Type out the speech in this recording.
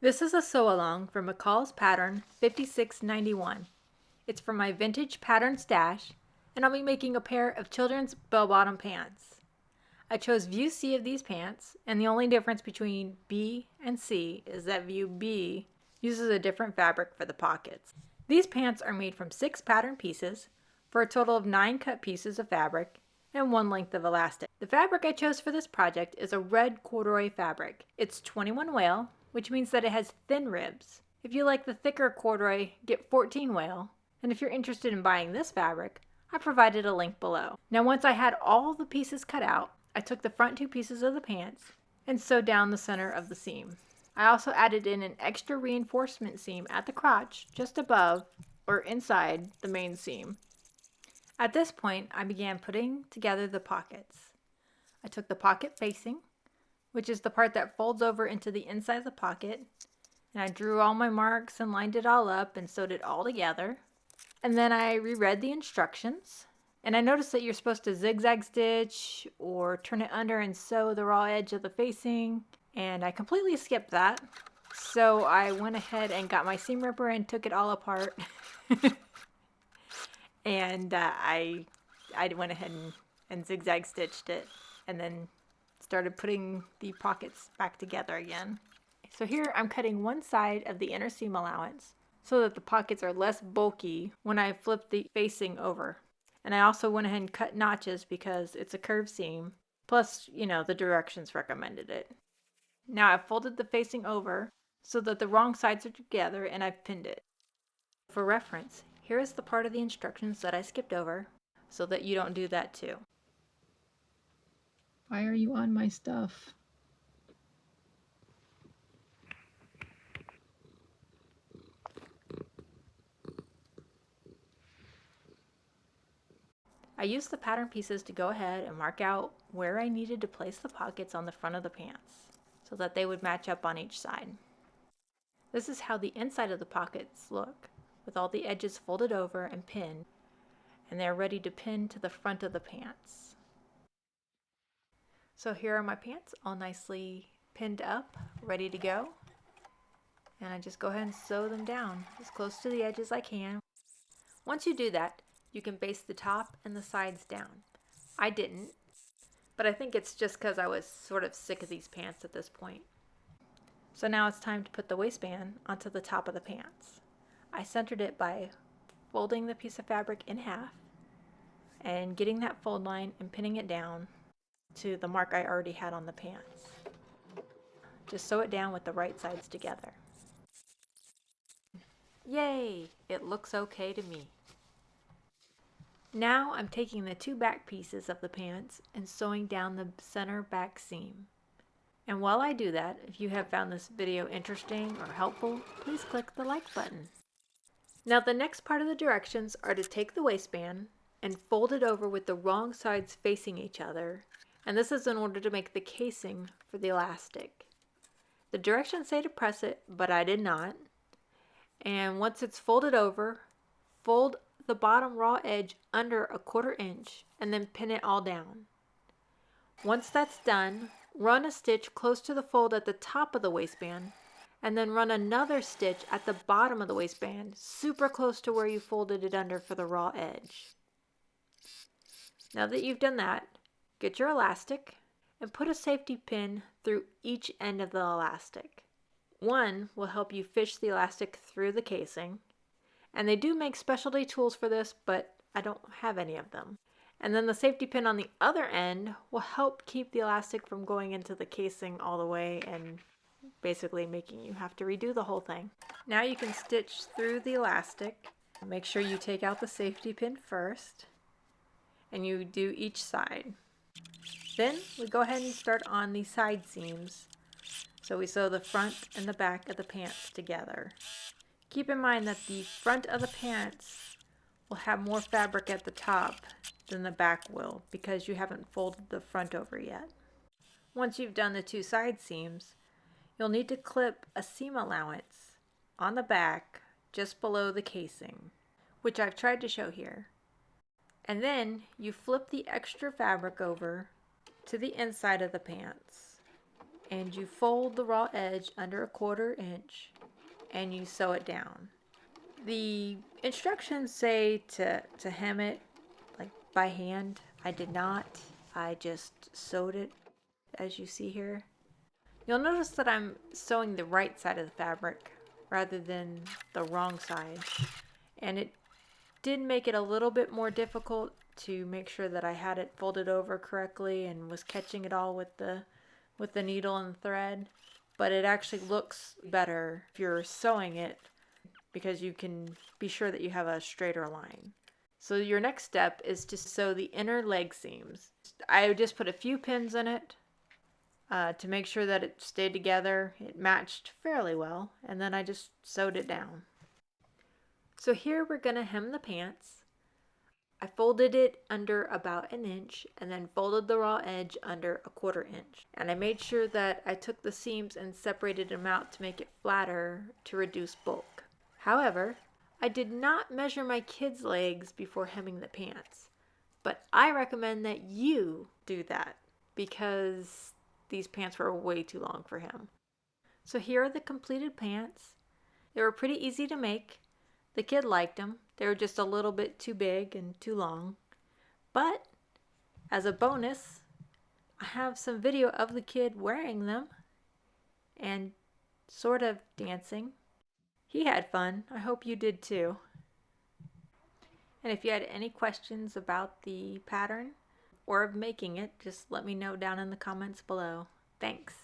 This is a sew-along for McCall's pattern 5691. It's for my vintage pattern stash, and I'll be making a pair of children's bell-bottom pants. I chose view C of these pants, and the only difference between B and C is that view B uses a different fabric for the pockets. These pants are made from 6 pattern pieces for a total of 9 cut pieces of fabric and 1 length of elastic. The fabric I chose for this project is a red corduroy fabric. It's 21 wale, which means that it has thin ribs. If you like the thicker corduroy, get 14 wale. And if you're interested in buying this fabric, I provided a link below. Now once I had all the pieces cut out, I took the front 2 pieces of the pants and sewed down the center of the seam. I also added in an extra reinforcement seam at the crotch, just above or inside the main seam. At this point, I began putting together the pockets. I took the pocket facing, which is the part that folds over into the inside of the pocket, and I drew all my marks and lined it all up and sewed it all together. And then I reread the instructions, and I noticed that you're supposed to zigzag stitch or turn it under and sew the raw edge of the facing, and I completely skipped that. So I went ahead and got my seam ripper and took it all apart. And I went ahead and zigzag stitched it and then started putting the pockets back together again. So here I'm cutting one side of the inner seam allowance so that the pockets are less bulky when I flip the facing over. And I also went ahead and cut notches because it's a curved seam. Plus, the directions recommended it. Now I've folded the facing over so that the wrong sides are together, and I've pinned it. For reference, here is the part of the instructions that I skipped over so that you don't do that too. Why are you on my stuff? I used the pattern pieces to go ahead and mark out where I needed to place the pockets on the front of the pants so that they would match up on each side. This is how the inside of the pockets look, with all the edges folded over and pinned, and they're ready to pin to the front of the pants. So here are my pants all nicely pinned up, ready to go. And I just go ahead and sew them down as close to the edge as I can. Once you do that, you can baste the top and the sides down. I didn't, but I think it's just because I was sort of sick of these pants at this point. So now it's time to put the waistband onto the top of the pants. I centered it by folding the piece of fabric in half and getting that fold line and pinning it down to the mark I already had on the pants. Just sew it down with the right sides together. Yay! It looks okay to me. Now I'm taking the 2 back pieces of the pants and sewing down the center back seam. And while I do that, if you have found this video interesting or helpful, please click the like button. Now the next part of the directions are to take the waistband and fold it over with the wrong sides facing each other, and this is in order to make the casing for the elastic. The directions say to press it, but I did not. And once it's folded over, fold the bottom raw edge under 1/4 inch and then pin it all down. Once that's done, run a stitch close to the fold at the top of the waistband and then run another stitch at the bottom of the waistband, super close to where you folded it under for the raw edge. Now that you've done that, get your elastic and put a safety pin through each end of the elastic. One will help you fish the elastic through the casing, and they do make specialty tools for this, but I don't have any of them. And then the safety pin on the other end will help keep the elastic from going into the casing all the way and basically making you have to redo the whole thing. Now you can stitch through the elastic. Make sure you take out the safety pin first, and you do each side. Then we go ahead and start on the side seams. So we sew the front and the back of the pants together. Keep in mind that the front of the pants will have more fabric at the top than the back will because you haven't folded the front over yet. Once you've done the 2 side seams, you'll need to clip a seam allowance on the back just below the casing, which I've tried to show here. And then you flip the extra fabric over to the inside of the pants. and you fold the raw edge under a 1/4 inch and you sew it down. The instructions say to hem it like by hand. I did not. I just sewed it as you see here. You'll notice that I'm sewing the right side of the fabric rather than the wrong side. And it did make it a little bit more difficult to make sure that I had it folded over correctly and was catching it all with the needle and thread. But it actually looks better if you're sewing it because you can be sure that you have a straighter line. So your next step is to sew the inner leg seams. I just put a few pins in it to make sure that it stayed together. It matched fairly well, and then I just sewed it down. So here we're going to hem the pants. I folded it under about 1 inch and then folded the raw edge under a 1/4 inch. And I made sure that I took the seams and separated them out to make it flatter to reduce bulk. However, I did not measure my kid's legs before hemming the pants, but I recommend that you do that because these pants were way too long for him. So here are the completed pants. They were pretty easy to make. The kid liked them. They were just a little bit too big and too long. But as a bonus, I have some video of the kid wearing them and sort of dancing. He had fun. I hope you did too. And if you had any questions about the pattern or of making it, just let me know down in the comments below. Thanks.